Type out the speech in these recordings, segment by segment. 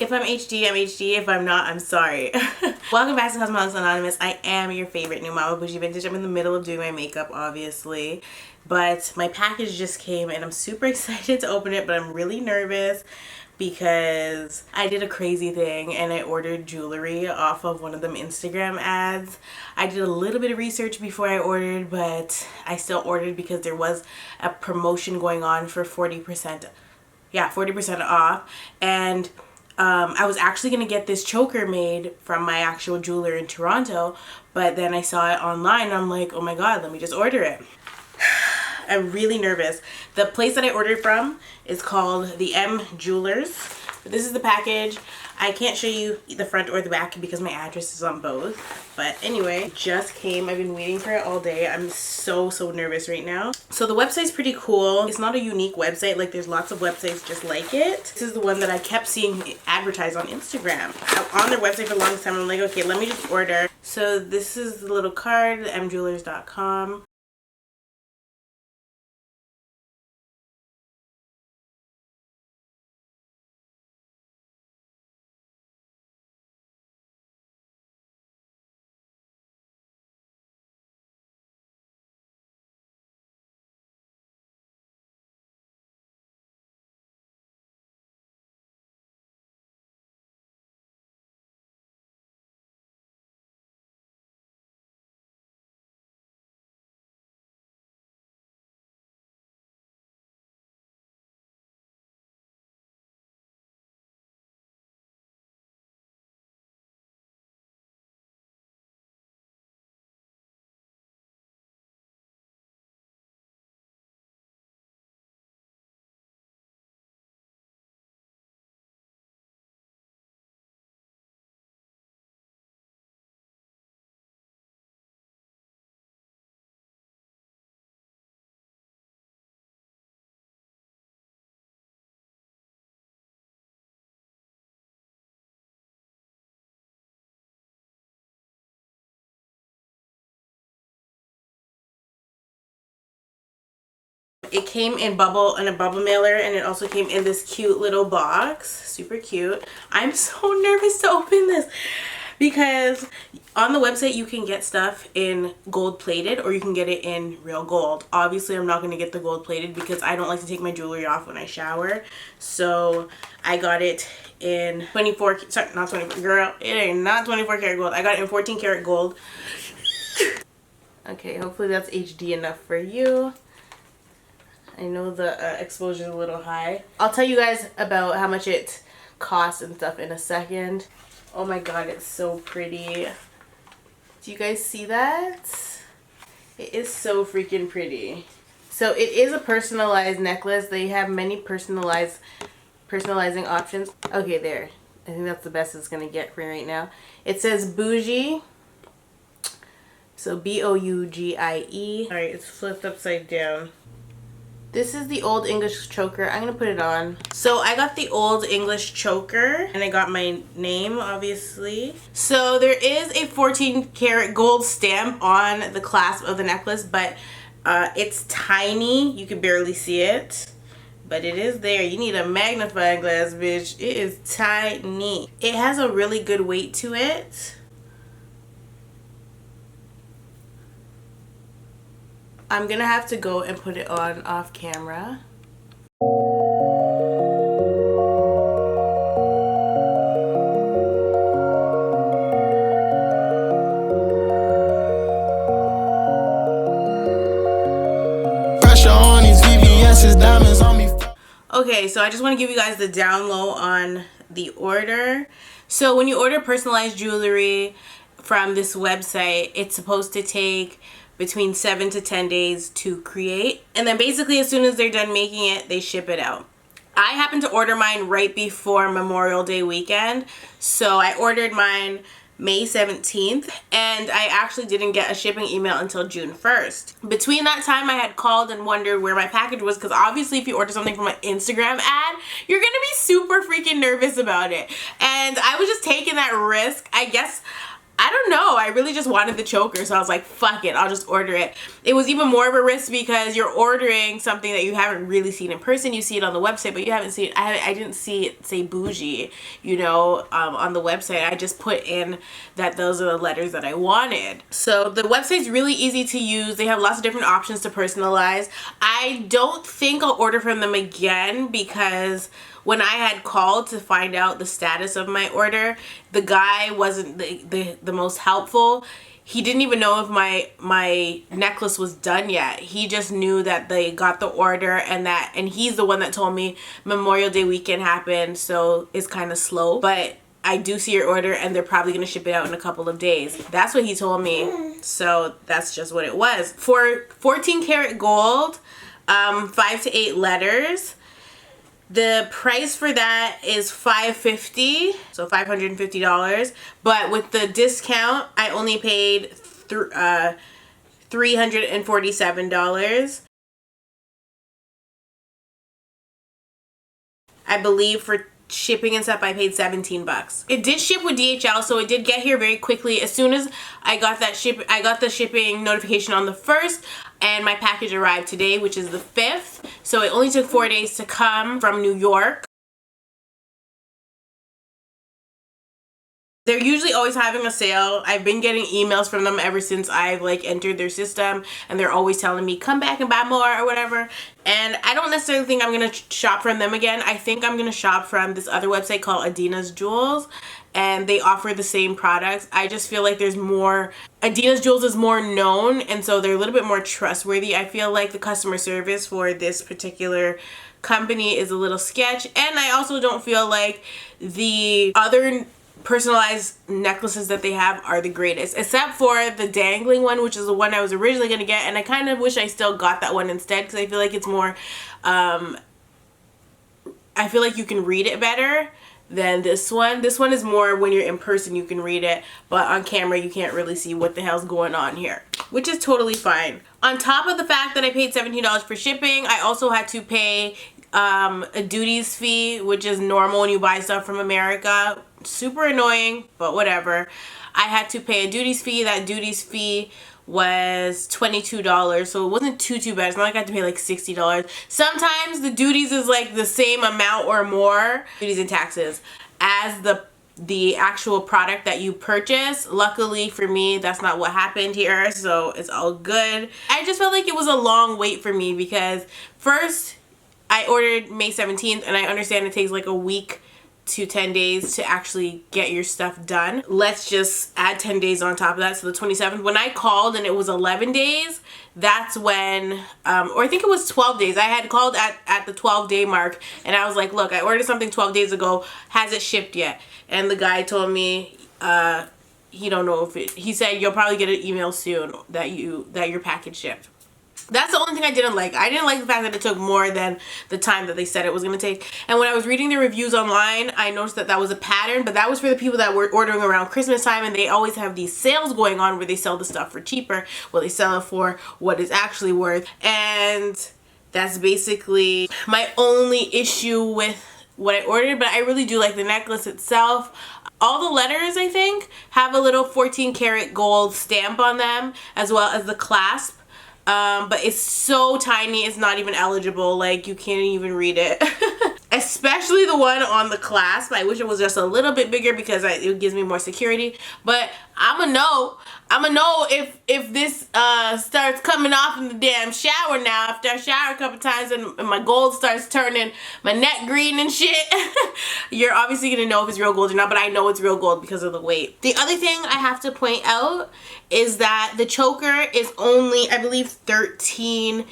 If I'm HD, I'm HD. If I'm not, I'm sorry. Welcome back to Cosmetics Anonymous. I am your favorite new Mama Bougie Vintage. I'm in the middle of doing my makeup, obviously. But my package just came and I'm super excited to open it, but I'm really nervous because I did a crazy thing and I ordered jewelry off of one of them Instagram ads. I did a little bit of research before I ordered, but I still ordered because there was a promotion going on for 40%. Yeah, 40% off. And I was actually going to get this choker made from my actual jeweler in Toronto, but then I saw it online and I'm like, oh my god, let me just order it. I'm really nervous. The place that I ordered from is called the M Jewelers. This is the package. I can't show you the front or the back because my address is on both. But anyway, it just came. I've been waiting for it all day. I'm so nervous right now. So the website's pretty cool. It's not a unique website. Like there's lots of websites just like it. This is the one that I kept seeing advertised on Instagram. I'm on their website for the longest time. I'm like, okay, let me just order. So this is the little card, mjewelers.com. It came in a bubble mailer, and it also came in this cute little box. Super cute. I'm so nervous to open this because on the website you can get stuff in gold plated or you can get it in real gold. Obviously I'm not going to get the gold plated because I don't like to take my jewelry off when I shower. So I got it in 24, sorry, not 24, girl, it ain't not 24 karat gold. I got it in 14 karat gold. Okay, hopefully that's HD enough for you. I know the exposure is a little high. I'll tell you guys about how much it costs and stuff in a second. Oh my god, it's so pretty. Do you guys see that? It is so freaking pretty. So it is a personalized necklace. They have many personalizing options. Okay, there. I think that's the best it's gonna get for me right now. It says bougie. So B-O-U-G-I-E. Alright, it's flipped upside down. This is the Old English choker. I'm going to put it on. So I got the Old English choker and I got my name, obviously. So there is a 14 karat gold stamp on the clasp of the necklace, but it's tiny. You can barely see it, but it is there. You need a magnifying glass, bitch. It is tiny. It has a really good weight to it. I'm gonna have to go and put it on off camera. Pressure on these VVS's, diamonds on me. Okay, so I just want to give you guys the down low on the order. So when you order personalized jewelry from this website, it's supposed to take between 7 to 10 days to create, and then basically as soon as they're done making it, they ship it out. I happened to order mine right before Memorial Day weekend, so I ordered mine May 17th, and I actually didn't get a shipping email until June 1st. Between that time, I had called and wondered where my package was, because obviously if you order something from an Instagram ad, you're gonna be super freaking nervous about it. And I was just taking that risk. I guess I don't know, I really just wanted the choker, so I was like, fuck it, I'll just order it. It was even more of a risk because you're ordering something that you haven't really seen in person. You see it on the website, but you haven't seen it. I didn't see it say bougie, you know, on the website. I just put in that those are the letters that I wanted. So the website's really easy to use. They have lots of different options to personalize. I don't think I'll order from them again because when I had called to find out the status of my order, the guy wasn't the most helpful. He didn't even know if my necklace was done yet. He just knew that they got the order and he's the one that told me Memorial Day weekend happened, so it's kind of slow. But I do see your order and they're probably going to ship it out in a couple of days. That's what he told me. So that's just what it was. For 14 karat gold, 5 to 8 letters, the price for that is $550, so $550. But with the discount, I only paid $347. I believe for shipping and stuff I paid 17 bucks. It did ship with DHL, so it did get here very quickly. As soon as I got the shipping notification on the 1st, and my package arrived today, which is the 5th. So it only took 4 days to come from New York. They're usually always having a sale. I've been getting emails from them ever since I've like entered their system, and they're always telling me come back and buy more or whatever. And I don't necessarily think I'm gonna shop from them again. I think I'm gonna shop from this other website called ADINA'S Jewels, and they offer the same products. I just feel like there's more, ADINA'S Jewels is more known, and so they're a little bit more trustworthy. I feel like the customer service for this particular company is a little sketch, and I also don't feel like the other personalized necklaces that they have are the greatest, except for the dangling one, which is the one I was originally going to get, and I kind of wish I still got that one instead because I feel like it's more I feel like you can read it better than this one. This one is more when you're in person you can read it, but on camera you can't really see what the hell's going on here, which is totally fine. On top of the fact that I paid $17 for shipping, I also had to pay a duties fee, which is normal when you buy stuff from America. Super annoying, but whatever. I had to pay a duties fee. That duties fee was $22, so it wasn't too bad. It's not like I had to pay like $60. Sometimes the duties is like the same amount or more, duties and taxes, as the actual product that you purchase. Luckily for me, that's not what happened here, so it's all good. I just felt like it was a long wait for me because first I ordered May 17th, and I understand it takes like a week to 10 days to actually get your stuff done. Let's just add 10 days on top of that, so the 27th. When I called and it was 11 days, that's when, or I think it was 12 days. I had called at the 12-day mark, and I was like, look, I ordered something 12 days ago. Has it shipped yet? And the guy told me, he don't know if it, he said, you'll probably get an email soon that your package shipped. That's the only thing I didn't like. I didn't like the fact that it took more than the time that they said it was going to take. And when I was reading the reviews online, I noticed that that was a pattern, but that was for the people that were ordering around Christmas time, and they always have these sales going on where they sell the stuff for cheaper. Well, they sell it for what it's actually worth. And that's basically my only issue with what I ordered, but I really do like the necklace itself. All the letters, I think, have a little 14 karat gold stamp on them, as well as the clasp. But it's so tiny, it's not even eligible. Like, you can't even read it. Especially the one on the clasp. I wish it was just a little bit bigger because it gives me more security. But I'ma know if this starts coming off in the damn shower now. After I shower a couple times and my gold starts turning my neck green and shit. You're obviously gonna know if it's real gold or not, but I know it's real gold because of the weight. The other thing I have to point out is that the choker is only, I believe, 13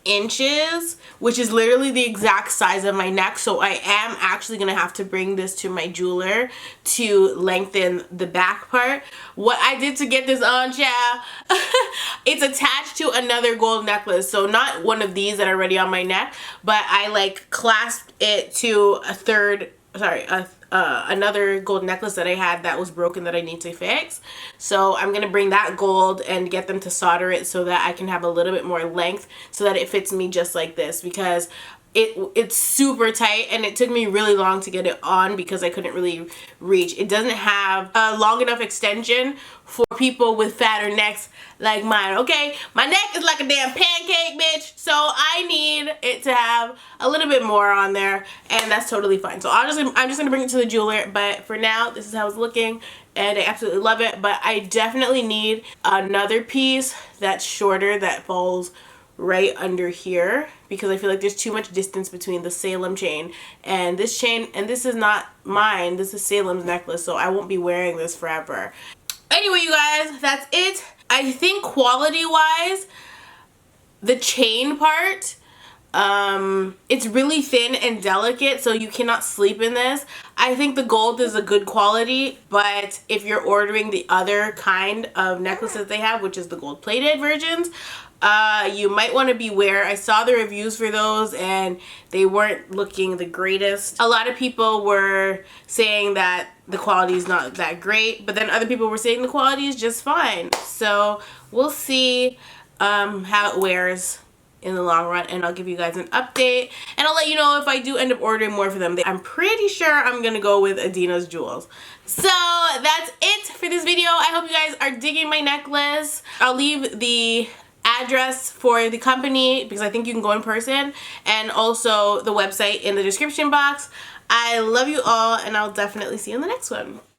inches, which is literally the exact size of my neck. So I am actually gonna have to bring this to my jeweler to lengthen the back part. What I did to get this on, child, it's attached to another gold necklace. So not one of these that are already on my neck, but I like clasped it to another gold necklace that I had that was broken that I need to fix. So I'm gonna bring that gold and get them to solder it so that I can have a little bit more length so that it fits me just like this, because it's super tight, and it took me really long to get it on because I couldn't really reach. It doesn't have a long enough extension for people with fatter necks like mine, okay? My neck is like a damn pancake, bitch, so I need it to have a little bit more on there, and that's totally fine. So I'm just gonna bring it to the jeweler, but for now, this is how it's looking, and I absolutely love it. But I definitely need another piece that's shorter that falls right under here, because I feel like there's too much distance between the Salem chain and this chain, and this is not mine, this is Salem's necklace, so I won't be wearing this forever. Anyway, you guys, that's it. I think quality wise, the chain part, it's really thin and delicate, so you cannot sleep in this. I think the gold is a good quality, but if you're ordering the other kind of necklaces they have, which is the gold plated versions, you might want to beware. I saw the reviews for those and they weren't looking the greatest. A lot of people were saying that the quality is not that great, but then other people were saying the quality is just fine. So we'll see how it wears in the long run, and I'll give you guys an update, and I'll let you know if I do end up ordering more for them. I'm pretty sure I'm gonna go with ADINA'S jewels. So that's it for this video. I hope you guys are digging my necklace. I'll leave the address for the company because I think you can go in person, and also the website in the description box. I love you all, and I'll definitely see you in the next one.